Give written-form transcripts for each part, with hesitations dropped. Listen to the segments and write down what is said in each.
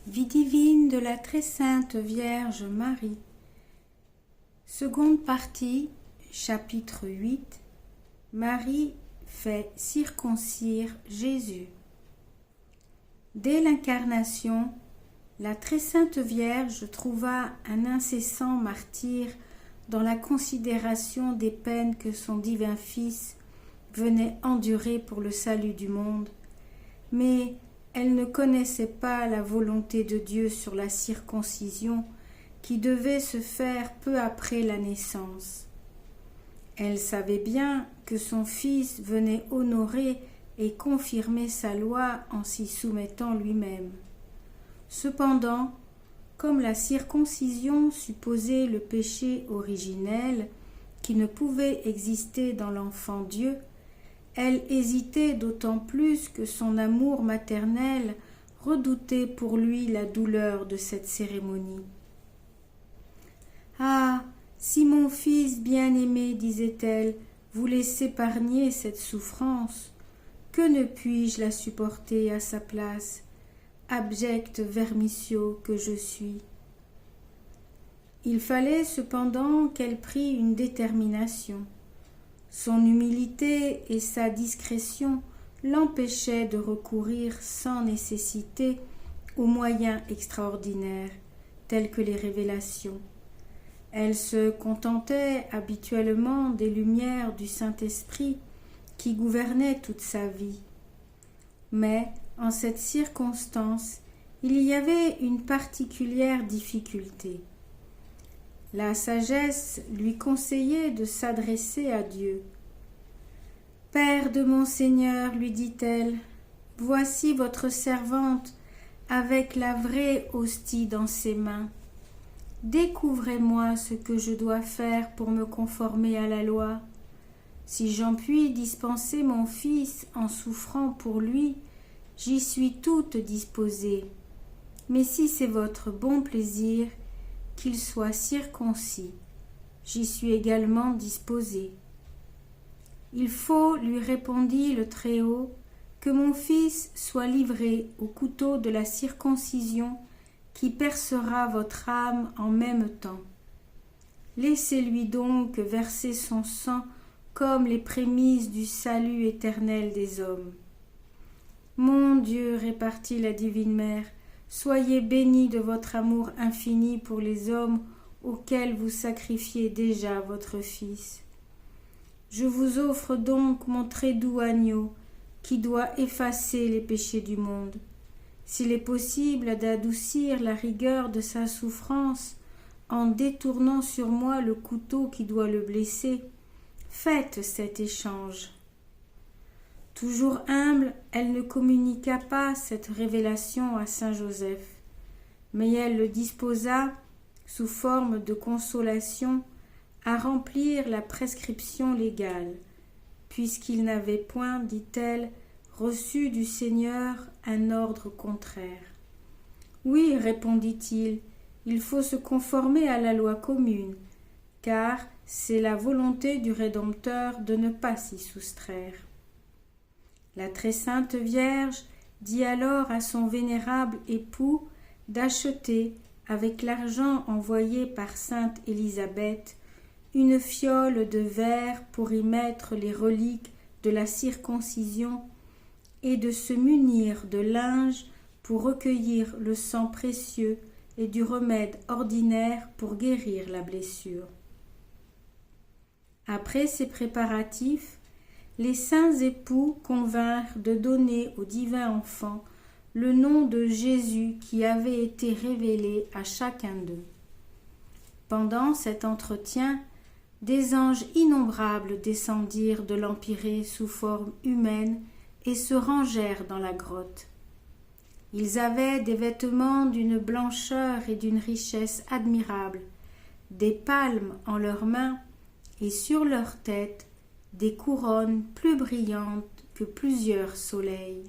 Vie divine de la très sainte Vierge Marie. Seconde partie, chapitre 8. Marie fait circoncire Jésus. Dès l'incarnation, la très sainte Vierge trouva un incessant martyre dans la considération des peines que son divin Fils venait endurer pour le salut du monde, mais elle ne connaissait pas la volonté de Dieu sur la circoncision qui devait se faire peu après la naissance. Elle savait bien que son Fils venait honorer et confirmer sa loi en s'y soumettant lui-même. Cependant, comme la circoncision supposait le péché originel qui ne pouvait exister dans l'enfant Dieu, elle hésitait d'autant plus que son amour maternel redoutait pour lui la douleur de cette cérémonie. « Ah, si mon fils bien-aimé, disait-elle, voulait s'épargner cette souffrance, que ne puis-je la supporter à sa place, abject vermisseau que je suis ?» Il fallait cependant qu'elle prît une détermination. Son humilité et sa discrétion l'empêchaient de recourir sans nécessité aux moyens extraordinaires, tels que les révélations. Elle se contentait habituellement des lumières du Saint-Esprit qui gouvernaient toute sa vie. Mais, en cette circonstance, il y avait une particulière difficulté. La sagesse lui conseillait de s'adresser à Dieu. « Père de mon Seigneur, lui dit-elle, voici votre servante avec la vraie hostie dans ses mains. Découvrez-moi ce que je dois faire pour me conformer à la loi. Si j'en puis dispenser mon fils en souffrant pour lui, j'y suis toute disposée. Mais si c'est votre bon plaisir, qu'il soit circoncis, j'y suis également disposée. Il faut, lui répondit le Très-Haut, que mon fils soit livré au couteau de la circoncision qui percera votre âme en même temps. Laissez-lui donc verser son sang comme les prémices du salut éternel des hommes. Mon Dieu, répartit la divine mère, soyez bénis de votre amour infini pour les hommes auxquels vous sacrifiez déjà votre Fils. Je vous offre donc mon très doux agneau qui doit effacer les péchés du monde. S'il est possible d'adoucir la rigueur de sa souffrance en détournant sur moi le couteau qui doit le blesser, faites cet échange. Toujours humble, elle ne communiqua pas cette révélation à saint Joseph, mais elle le disposa, sous forme de consolation, à remplir la prescription légale, puisqu'il n'avait point, dit-elle, reçu du Seigneur un ordre contraire. Oui, répondit-il, il faut se conformer à la loi commune, car c'est la volonté du Rédempteur de ne pas s'y soustraire. La très sainte Vierge dit alors à son vénérable époux d'acheter, avec l'argent envoyé par sainte Élisabeth, une fiole de verre pour y mettre les reliques de la circoncision et de se munir de linge pour recueillir le sang précieux et du remède ordinaire pour guérir la blessure. Après ces préparatifs, les saints époux convinrent de donner au divin enfant le nom de Jésus qui avait été révélé à chacun d'eux. Pendant cet entretien, des anges innombrables descendirent de l'Empyrée sous forme humaine et se rangèrent dans la grotte. Ils avaient des vêtements d'une blancheur et d'une richesse admirables, des palmes en leurs mains et sur leurs têtes des couronnes plus brillantes que plusieurs soleils.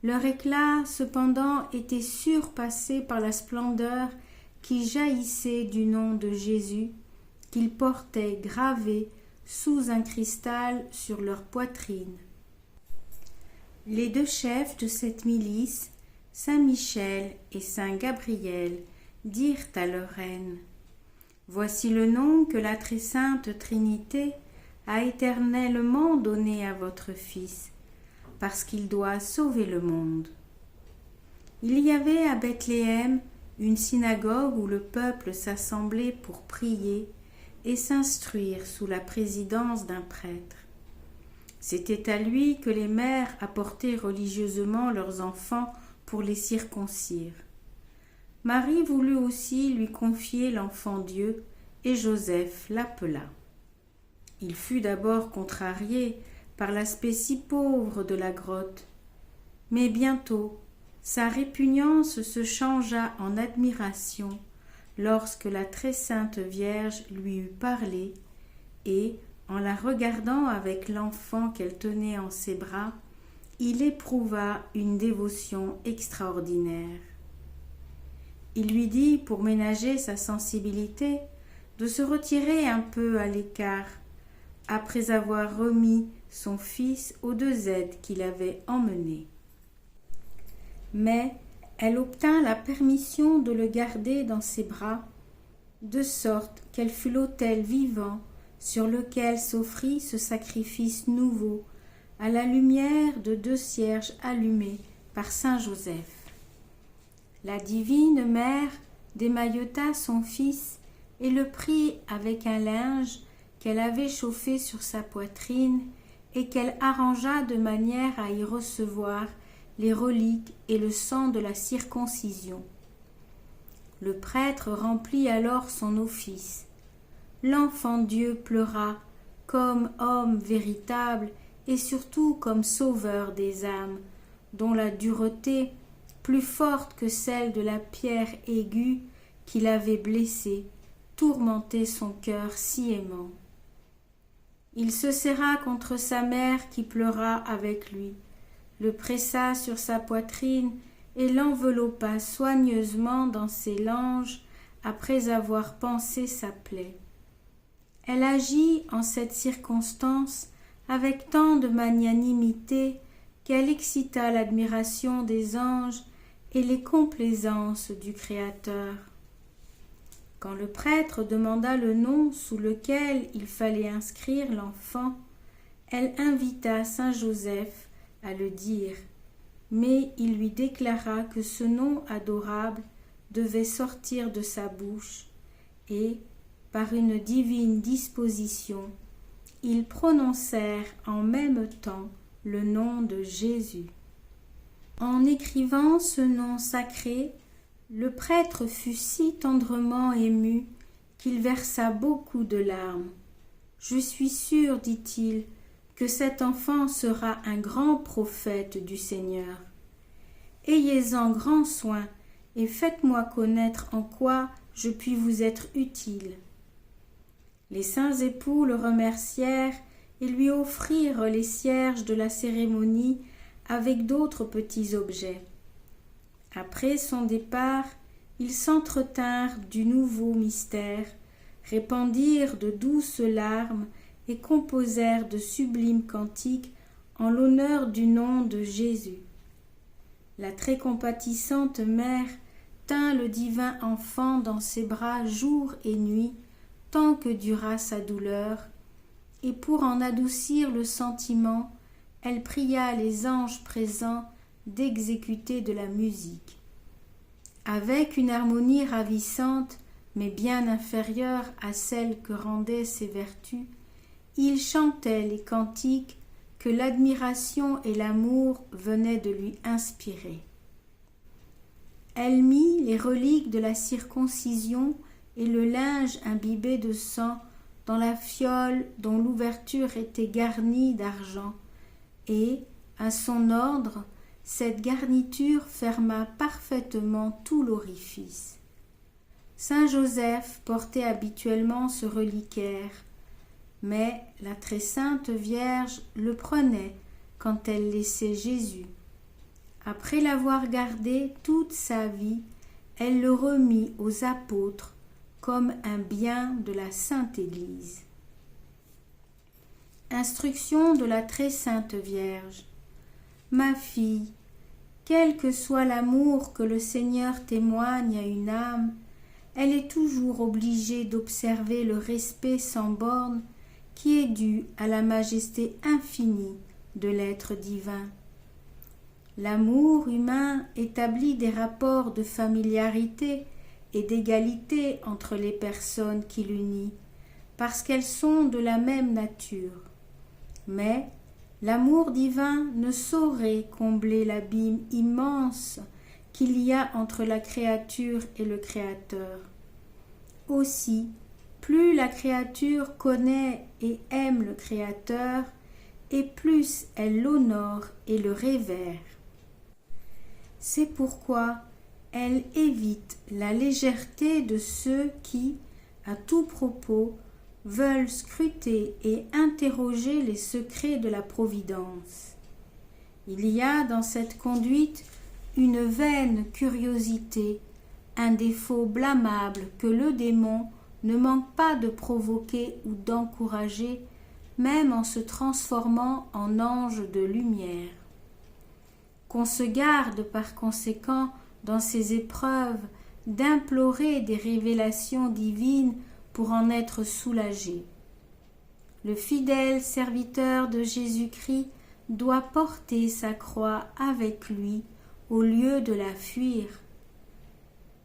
Leur éclat, cependant, était surpassé par la splendeur qui jaillissait du nom de Jésus, qu'ils portaient gravé sous un cristal sur leur poitrine. Les deux chefs de cette milice Saint Michel et Saint Gabriel dirent à leur reine: Voici le nom que la très sainte Trinité a éternellement donné à votre Fils, parce qu'il doit sauver le monde. Il y avait à Bethléem une synagogue où le peuple s'assemblait pour prier et s'instruire sous la présidence d'un prêtre. C'était à lui que les mères apportaient religieusement leurs enfants pour les circoncire. Marie voulut aussi lui confier l'enfant Dieu, et Joseph l'appela. Il fut d'abord contrarié par l'aspect si pauvre de la grotte, mais bientôt sa répugnance se changea en admiration lorsque la très sainte Vierge lui eut parlé, et, en la regardant avec l'enfant qu'elle tenait en ses bras, il éprouva une dévotion extraordinaire. Il lui dit, pour ménager sa sensibilité, de se retirer un peu à l'écart, après avoir remis son fils aux deux aides qu'il avait emmenés. Mais elle obtint la permission de le garder dans ses bras, de sorte qu'elle fut l'autel vivant sur lequel s'offrit ce sacrifice nouveau, à la lumière de 2 cierges allumés par saint Joseph. La divine mère démaillota son fils et le prit avec un linge qu'elle avait chauffé sur sa poitrine et qu'elle arrangea de manière à y recevoir les reliques et le sang de la circoncision. Le prêtre remplit alors son office. L'enfant Dieu pleura comme homme véritable et surtout comme sauveur des âmes, dont la dureté, plus forte que celle de la pierre aiguë qui l'avait blessé, tourmentait son cœur si aimant. Il se serra contre sa mère qui pleura avec lui, le pressa sur sa poitrine et l'enveloppa soigneusement dans ses langes après avoir pansé sa plaie. Elle agit en cette circonstance avec tant de magnanimité qu'elle excita l'admiration des anges et les complaisances du Créateur. Quand le prêtre demanda le nom sous lequel il fallait inscrire l'enfant, elle invita saint Joseph à le dire, mais il lui déclara que ce nom adorable devait sortir de sa bouche, et, par une divine disposition, ils prononcèrent en même temps le nom de Jésus. En écrivant ce nom sacré, le prêtre fut si tendrement ému qu'il versa beaucoup de larmes. « Je suis sûr, dit-il, que cet enfant sera un grand prophète du Seigneur. Ayez-en grand soin et faites-moi connaître en quoi je puis vous être utile. » Les saints époux le remercièrent et lui offrirent les cierges de la cérémonie avec d'autres petits objets. Après son départ, ils s'entretinrent du nouveau mystère, répandirent de douces larmes et composèrent de sublimes cantiques en l'honneur du nom de Jésus. La très compatissante mère tint le divin enfant dans ses bras jour et nuit, tant que dura sa douleur, et pour en adoucir le sentiment, elle pria les anges présents d'exécuter de la musique. Avec une harmonie ravissante, mais bien inférieure à celle que rendaient ses vertus, il chantait les cantiques que l'admiration et l'amour venaient de lui inspirer. Elle mit les reliques de la circoncision et le linge imbibé de sang dans la fiole dont l'ouverture était garnie d'argent, et, à son ordre, cette garniture ferma parfaitement tout l'orifice. Saint Joseph portait habituellement ce reliquaire, mais la très sainte Vierge le prenait quand elle laissait Jésus. Après l'avoir gardé toute sa vie, elle le remit aux apôtres comme un bien de la Sainte Église. Instruction de la très sainte Vierge. Ma fille, Quel que soit l'amour que le Seigneur témoigne à une âme, elle est toujours obligée d'observer le respect sans borne qui est dû à la majesté infinie de l'être divin. L'amour humain établit des rapports de familiarité et d'égalité entre les personnes qui l'unissent, parce qu'elles sont de la même nature. Mais l'amour divin ne saurait combler l'abîme immense qu'il y a entre la créature et le Créateur. Aussi, plus la créature connaît et aime le Créateur, et plus elle l'honore et le révère. C'est pourquoi elle évite la légèreté de ceux qui, à tout propos, veulent scruter et interroger les secrets de la Providence. Il y a dans cette conduite une vaine curiosité, un défaut blâmable que le démon ne manque pas de provoquer ou d'encourager, même en se transformant en ange de lumière. Qu'on se garde par conséquent dans ces épreuves d'implorer des révélations divines pour en être soulagé. Le fidèle serviteur de Jésus-Christ doit porter sa croix avec lui au lieu de la fuir.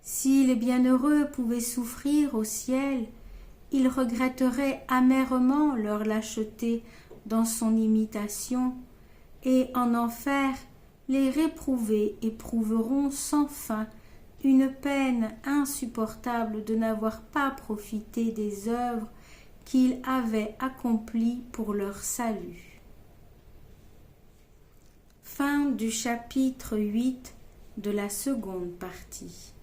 Si les bienheureux pouvaient souffrir au ciel, ils regretteraient amèrement leur lâcheté dans son imitation, et en enfer, les réprouvés éprouveront sans fin une peine insupportable de n'avoir pas profité des œuvres qu'ils avaient accomplies pour leur salut. Fin du chapitre 8 de la seconde partie.